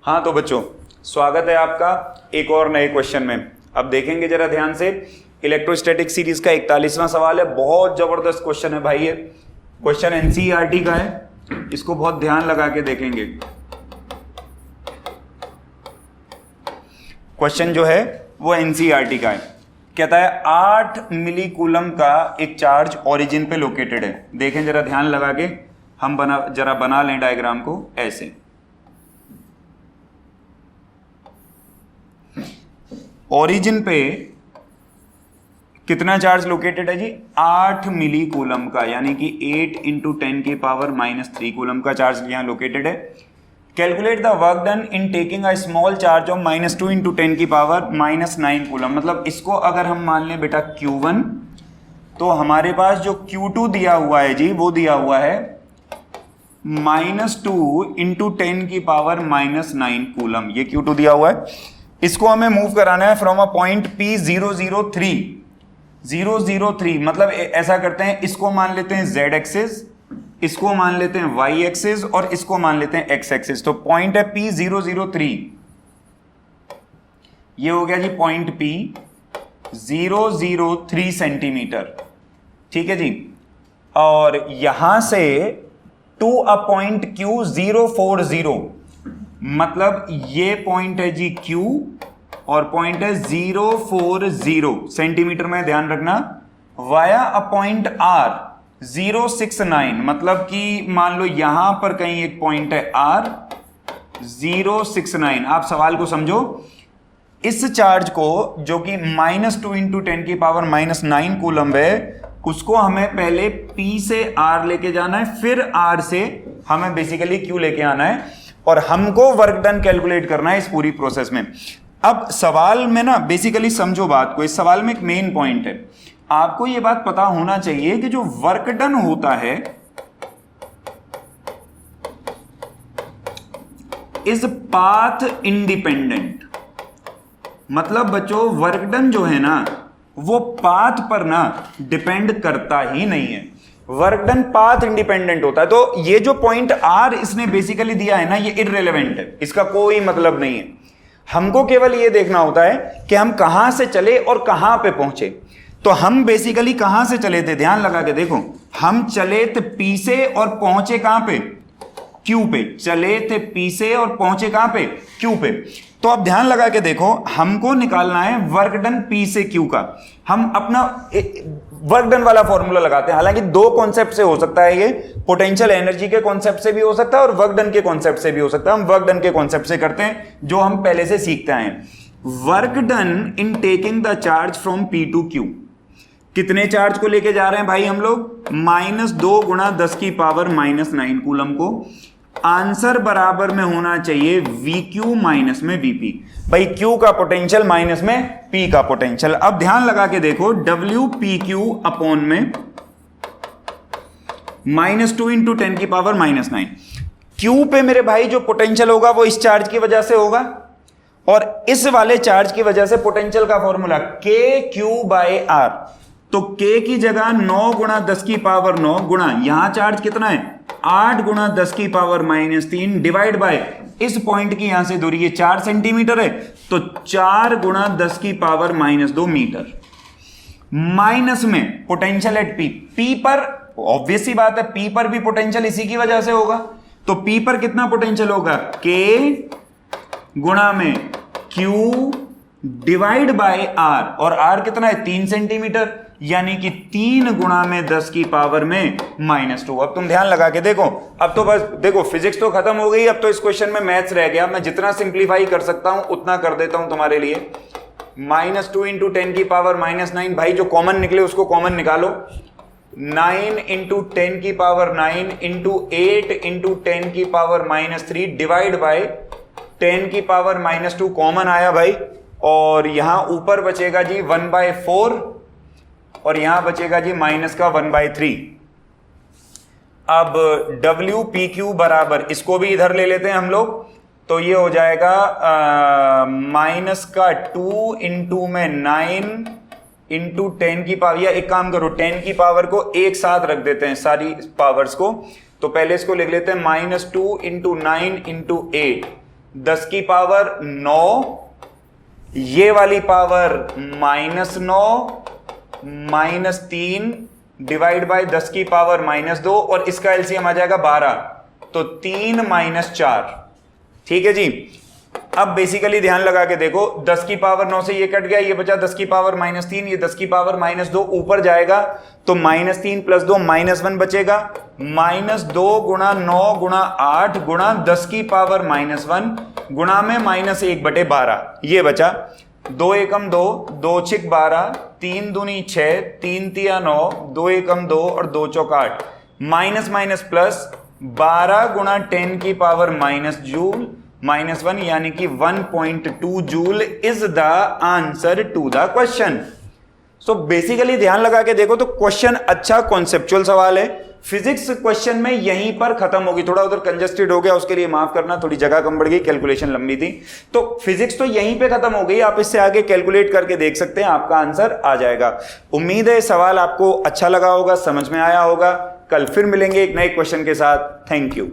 हाँ तो बच्चों, स्वागत है आपका एक और नए क्वेश्चन में। अब देखेंगे जरा ध्यान से, इलेक्ट्रोस्टैटिक सीरीज का 41वां सवाल है। बहुत जबरदस्त क्वेश्चन है भाई, ये क्वेश्चन एनसीईआरटी का है, इसको बहुत ध्यान लगा के देखेंगे। क्वेश्चन जो है वो एनसीईआरटी का है। कहता है 8 मिली कूलम का एक चार्ज ओरिजिन पे लोकेटेड है। देखें जरा ध्यान लगा के, हम बना लें डायग्राम को ऐसे। ओरिजिन पे कितना चार्ज लोकेटेड है जी? 8 मिली कूलम का, यानी कि 8 इंटू 10 की पावर -3 कूलम का चार्ज यहां लोकेटेड है। Calculate the work done in taking a small charge of -2 into 10 की पावर -9 कूलम। मतलब इसको अगर हम मान लें बेटा Q1, तो हमारे पास जो Q2 दिया हुआ है जी, वो दिया हुआ है -2 इंटू 10 की पावर -9 कूलम। ये Q2 दिया हुआ है। इसको हमें मूव कराना है फ्रॉम अ पॉइंट P003 मतलब ऐसा करते हैं, इसको मान लेते हैं Z एक्सिस, इसको मान लेते हैं Y एक्सिस और इसको मान लेते हैं X एक्सिस। तो पॉइंट है P003, ये हो गया जी पॉइंट P003 सेंटीमीटर, ठीक है जी। और यहां से टू अ पॉइंट Q040, मतलब ये पॉइंट है जी Q और पॉइंट है 040 सेंटीमीटर में, ध्यान रखना। वाया अ पॉइंट R 069, मतलब कि मान लो यहां पर कहीं एक पॉइंट है R 069। आप सवाल को समझो, इस चार्ज को जो कि -2 इंटू 10 की पावर -9 कूलम है, उसको हमें पहले P से R लेके जाना है, फिर R से हमें बेसिकली Q लेके आना है, और हमको वर्क डन कैलकुलेट करना है इस पूरी प्रोसेस में। अब सवाल में ना बेसिकली समझो बात को, इस सवाल में एक मेन पॉइंट है, आपको यह बात पता होना चाहिए कि जो वर्क डन होता है इज पाथ इंडिपेंडेंट। मतलब बच्चों, वर्क डन जो है ना वो पाथ पर ना डिपेंड करता ही नहीं है, वर्क डन पाथ इंडिपेंडेंट होता है। तो ये जो पॉइंट R इसने बेसिकली दिया है ना, ये इररिलेवेंट है, इसका कोई मतलब नहीं है। हमको केवल ये देखना होता है कि हम कहां से चले और कहां पे पहुंचे। तो हम बेसिकली कहां से चले थे, ध्यान लगा के देखो, हम चले थे P से और पहुंचे कहां पे? Q पे। चले थे P से और पहुंचे कहां पे? Q पे। तो अब ध्यान लगा के देखो, हमको निकालना है वर्क डन P से Q का। हम अपना वर्क डन वाला फॉर्मूला लगाते हैं। हालांकि दो कॉन्सेप्ट से हो सकता है, ये पोटेंशियल एनर्जी के कॉन्सेप्ट से भी हो सकता है और वर्क डन के कॉन्सेप्ट से भी हो सकता है। हम वर्क डन के कॉन्सेप्ट से करते हैं, जो हम पहले से सीखते आए हैं। Work done in taking the charge from P to Q। कितने चार्ज को लेके जा रहे हैं भाई हम लोग? -2 गुणा 10 की पावर -9 कूलम को। आंसर बराबर में होना चाहिए VQ माइनस में VP। भाई Q का पोटेंशियल माइनस में P का पोटेंशियल। अब ध्यान लगा के देखो, WPQ अपॉन में -2 इंटू 10 की पावर -9। Q पे मेरे भाई जो पोटेंशियल होगा वो इस चार्ज की वजह से होगा, और इस वाले चार्ज की वजह से पोटेंशियल का फॉर्मूला KQ/R। तो K की जगह 9 गुणा 10 की पावर 9 गुणा, यहां चार्ज कितना है 8 गुणा 10 की पावर -3 डिवाइड बाय इस पॉइंट की यहां से दूरी, ये 4 सेंटीमीटर है, तो 4 गुणा 10 की पावर -2 मीटर। माइनस में पोटेंशियल एट P पर ऑब्वियस सी बात है, P पर भी पोटेंशियल इसी की वजह से होगा। तो P पर कितना पोटेंशियल होगा? K गुणा में Q डिवाइड बाय R, और R कितना है 3 सेंटीमीटर, यानी कि 3 गुणा में 10 की पावर में -2। अब तुम ध्यान लगा के देखो, अब तो बस देखो फिजिक्स तो खत्म हो गई, अब तो इस क्वेश्चन में मैथ्स रह गया। मैं जितना सिंप्लीफाई कर सकता हूं उतना कर देता हूं तुम्हारे लिए। -2 इंटू 10 की पावर -9, भाई जो कॉमन निकले उसको कॉमन निकालो। 9 इंटू 10 की पावर 9 इंटू 8 इंटू 10 की पावर -3 डिवाइड बाय 10 की पावर -2 कॉमन आया भाई, और यहां ऊपर बचेगा जी 1/4 और यहां बचेगा जी माइनस का 1/3। अब WPQ बराबर, इसको भी इधर ले लेते हैं हम लोग, तो ये हो जाएगा माइनस का 2 इंटू में 9 इंटू 10 की पावर, या एक काम करो 10 की पावर को एक साथ रख देते हैं सारी पावर्स को, तो पहले इसको लिख लेते हैं -2 इंटू 9 इंटू 8 10 की पावर 9, ये वाली पावर -9 -3 डिवाइड बाय 10 की पावर -2 और इसका एलसीएम आ जाएगा 12, तो 3 -4। ठीक है जी। अब बेसिकली ध्यान लगा के देखो, 10 की पावर 9 से ये कट गया, ये बचा 10 की पावर -3, ये 10 की पावर -2 ऊपर जाएगा तो -3 + 2 -1 बचेगा। -2 गुणा 9 गुणा 8 गुणा 10 की पावर -1 गुणा में -1/12 ये बचा। 2 एकम 2, 2 छिक 12, 3 दूनी 6, 3 तिया 9, 2 एकम 2 और 2 चौक 8, माइनस माइनस प्लस 12 गुणा 10 की पावर -जूल -1 यानी कि 1.2 joule is the answer to the question. So basically ध्यान लगा के देखो तो क्वेश्चन अच्छा कॉन्सेप्चुअल सवाल है। फिजिक्स क्वेश्चन में यहीं पर खत्म होगी, थोड़ा उधर कंजेस्टेड हो गया उसके लिए माफ करना, थोड़ी जगह कम पड़ गई, कैलकुलेशन लंबी थी। तो फिजिक्स तो यहीं पे खत्म हो गई, आप इससे आगे कैलकुलेट करके देख सकते हैं, आपका आंसर आ जाएगा। उम्मीद है सवाल आपको अच्छा लगा होगा, समझ में आया होगा। कल फिर मिलेंगे एक नए क्वेश्चन के साथ। Thank you.